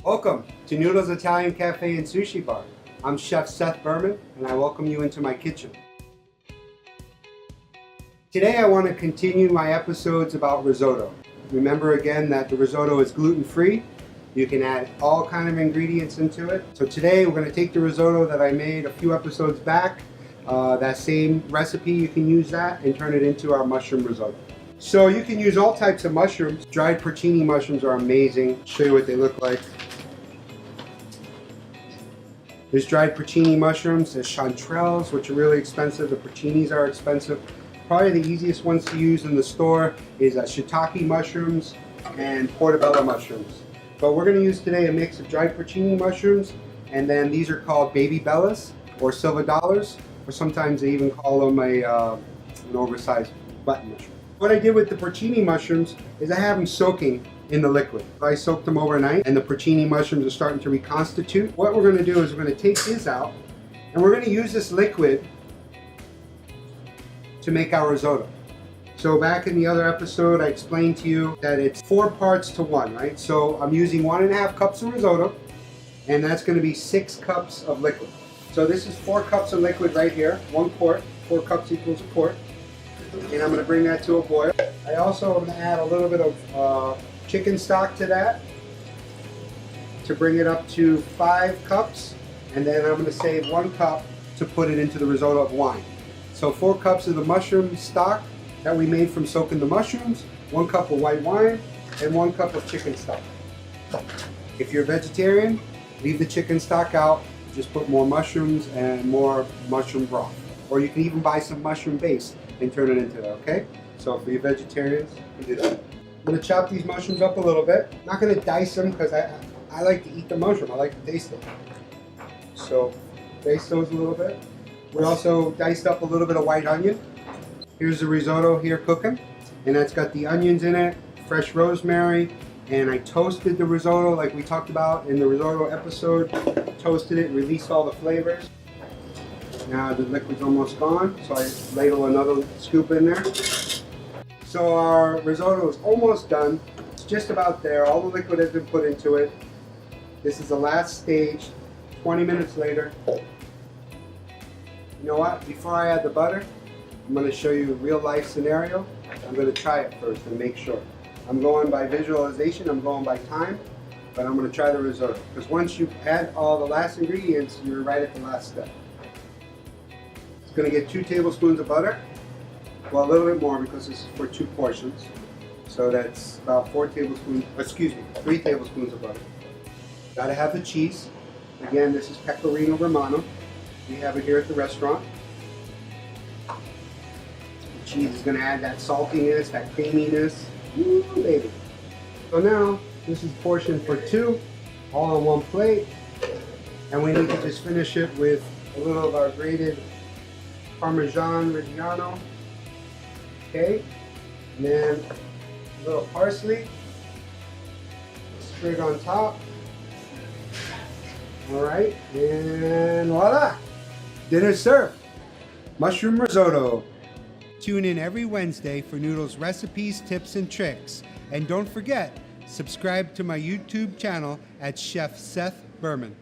Welcome to Noodles Italian Cafe and Sushi Bar. I'm Chef Seth Berman and I welcome you into my kitchen. Today I want to continue my episodes about risotto. Remember again that the risotto is gluten-free. You can add all kind of ingredients into it. So today we're going to take the risotto that I made a few episodes back, that same recipe, you can use that and turn it into our mushroom risotto. So you can use all types of mushrooms. Dried porcini mushrooms are amazing. I'll show you what they look like. There's dried porcini mushrooms, there's chanterelles, which are really expensive. The porcinis are expensive. Probably the easiest ones to use in the store is shiitake mushrooms and portobello mushrooms. But we're going to use today a mix of dried porcini mushrooms, and then these are called baby bellas or silver dollars, or sometimes they even call them an oversized button mushroom. What I did with the porcini mushrooms is I have them soaking in the liquid. I soaked them overnight and the porcini mushrooms are starting to reconstitute. What we're going to do is we're going to take this out and we're going to use this liquid to make our risotto. So back in the other episode I explained to you that it's 4 parts to 1, right? So I'm using 1.5 cups of risotto and that's going to be 6 cups of liquid. So this is 4 cups of liquid right here, 1 quart, 4 cups equals a quart. And I'm going to bring that to a boil. I also am going to add a little bit of chicken stock to that to bring it up to 5 cups, and then I'm going to save 1 cup to put it into the risotto of wine. So 4 cups of the mushroom stock that we made from soaking the mushrooms, 1 cup of white wine, and 1 cup of chicken stock. If you're a vegetarian, leave the chicken stock out, just put more mushrooms and more mushroom broth. Or you can even buy some mushroom base and turn it into that, okay? So for you vegetarians, you do that. I'm going to chop these mushrooms up a little bit. I'm not going to dice them because I like to eat the mushroom. I like to taste it. So dice those a little bit. We also diced up a little bit of white onion. Here's the risotto here cooking. And that's got the onions in it, fresh rosemary, and I toasted the risotto like we talked about in the risotto episode. Toasted it, released all the flavors. Now the liquid's almost gone, so I ladle another scoop in there. So our risotto is almost done. It's just about there. All the liquid has been put into it. This is the last stage. 20 minutes later. You know what? Before I add the butter, I'm going to show you a real life scenario. I'm going to try it first and make sure. I'm going by visualization, I'm going by time, but I'm going to try the risotto. Because once you add all the last ingredients, you're right at the last step. It's going to get 2 tablespoons of butter. Well, a little bit more because this is for 2 portions. So that's about 3 tablespoons of butter. Gotta have the cheese. Again, this is Pecorino Romano. We have it here at the restaurant. The cheese is gonna add that saltiness, that creaminess. Woo, baby. So now, this is portioned for 2, all on 1 plate. And we need to just finish it with a little of our grated parmesan reggiano. Okay, and then a little parsley, sprig on top. All right, and voila, dinner's served. Mushroom risotto. Tune in every Wednesday for Noodles recipes, tips, and tricks. And don't forget, subscribe to my YouTube channel at Chef Seth Berman.